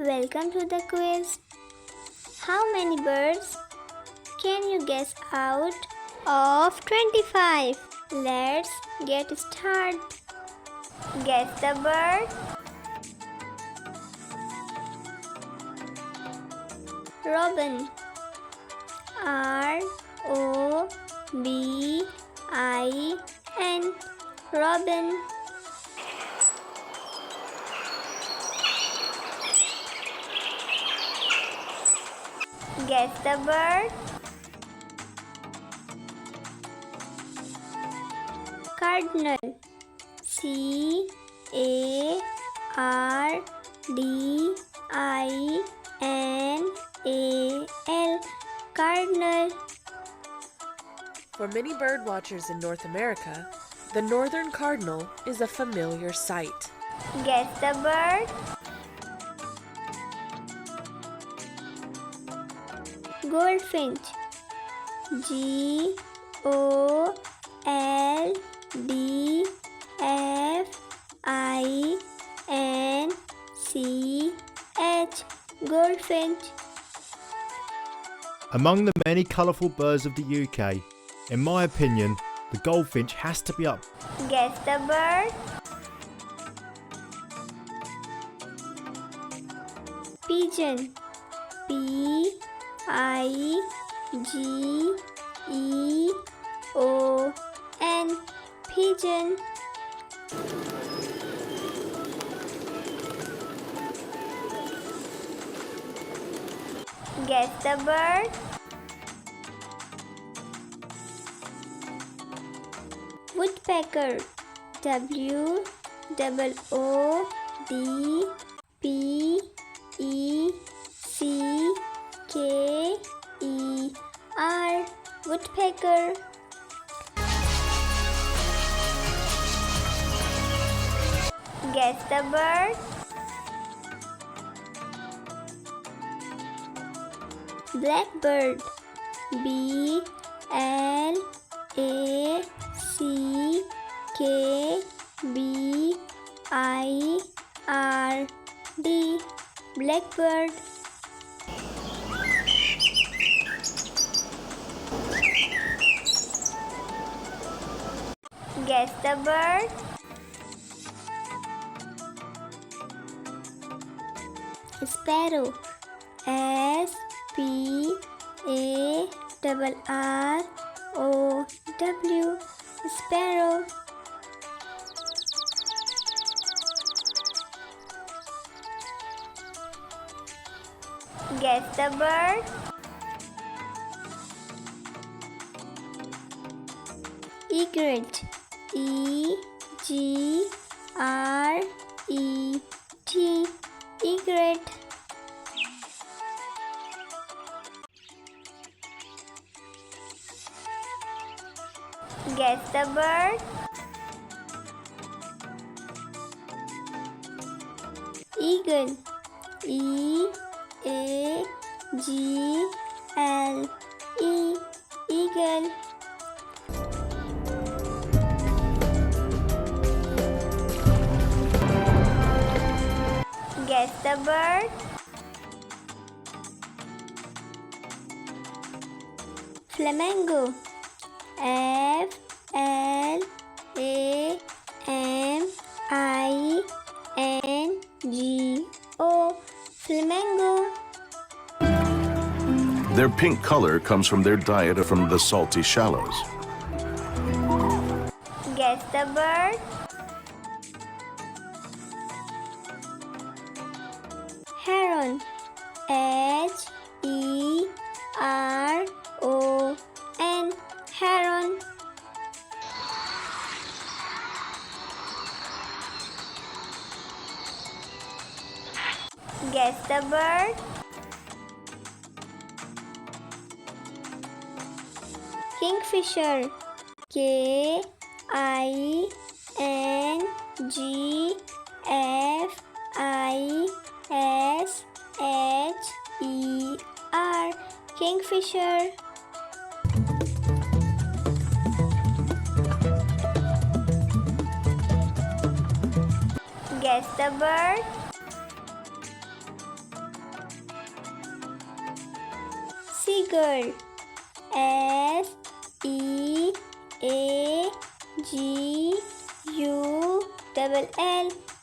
Welcome to the quiz. How many birds can you guess out of 25? Let's get started. Guess the bird. Robin. R-O-B-I-N. Robin. Guess the bird. Cardinal. C-A-R-D-I-N-A-L. Cardinal. For many bird watchers in North America, the northern cardinal is a familiar sight. Guess the bird. Goldfinch. Goldfinch. Goldfinch. Among the many colourful birds of the UK, in my opinion, the goldfinch has to be up. Guess the bird. Pigeon. P-I-G-E-O-N. Pigeon. Guess the bird. Woodpecker. W-O-O-D-P-E-C-K-E-R. Woodpecker. Guess the bird. Blackbird. B-L-A-C-K-B-I-R-D. Blackbird. Guess the bird. Sparrow. S-P-A-R-R-O-W. Sparrow. Guess the bird. Egret. E-G-R-E-T. Egret. Guess the bird. Eagle. E-A-G-L-E. Eagle. Guess the bird. Flamingo. F-L-A-M-I-N-G-O. Flamingo. Their pink color comes from their diet from the salty shallows. Guess the bird. Heron. H-E-R-O-N. Heron. Guess the bird. Kingfisher. K-I-N-G-F-I-S-H-E-R. Kingfisher. Guess the bird. Seagull. S-E-A-G-U-L-L.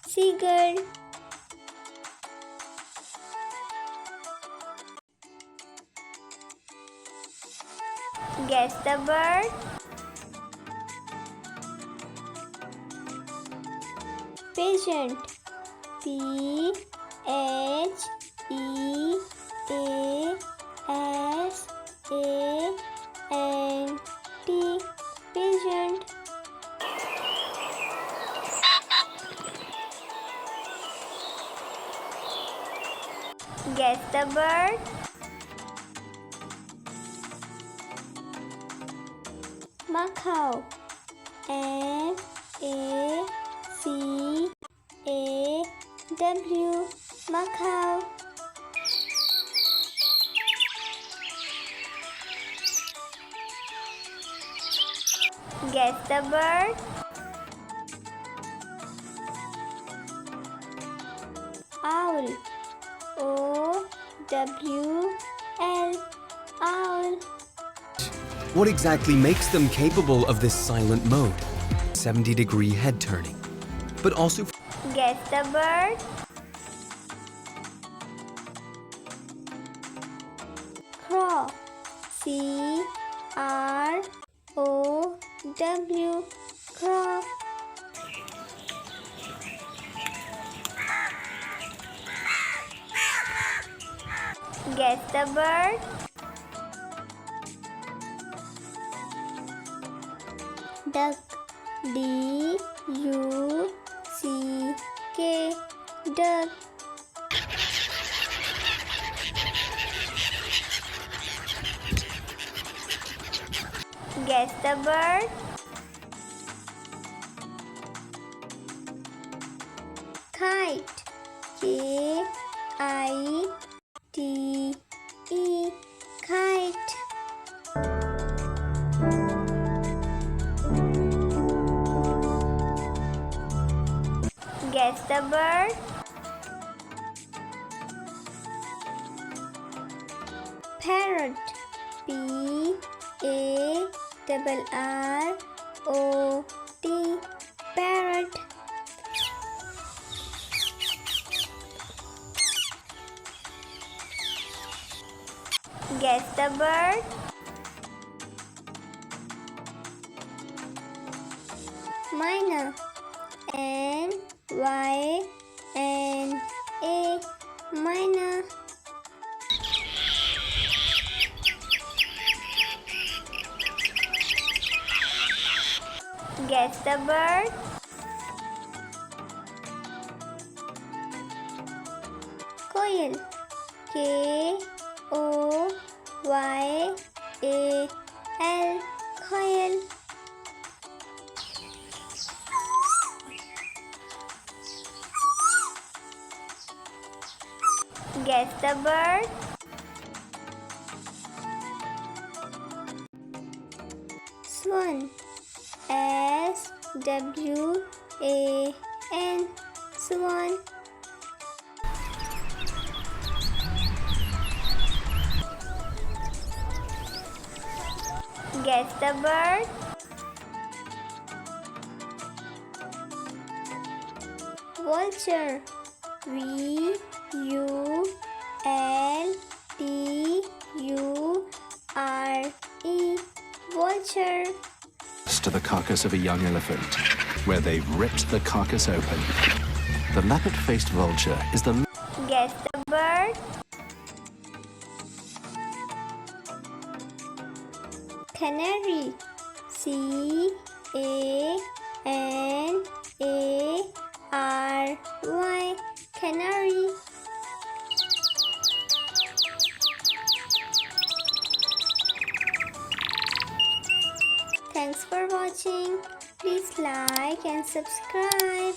Seagull. Guess the bird. Pigeon. P-H-E-A-S-A-N-T. Pigeon. Guess the bird. Macaw. M-A-C-A-W. Macaw. Guess the bird. Owl. O-W-L. Owl. What exactly makes them capable of this silent mode? 70-degree head turning, but also Guess the bird. Crow. C-R-O-W. Crow. Guess the bird. Duck. D-U-C-K. Duck. Guess the bird. Kite. K-I-T-E. Kite. Guess the bird. Parrot. P-A-R-R-O-T. Parrot. Guess the bird. Myna. N-Y-N-A. Myna. Guess the bird. Koyal. K-O-Y-A-L. Koyal. Guess the bird. Swan. S-W-A-N. Swan. Guess the bird. Vulture. V-U-L-T-U-R-E. Vulture. To the carcass of a young elephant, where they've ripped the carcass open. The lappet-faced vulture is the... Guess the bird. Canary. C-A-N-A-R-Y. Canary. Thanks for watching. Please like and subscribe.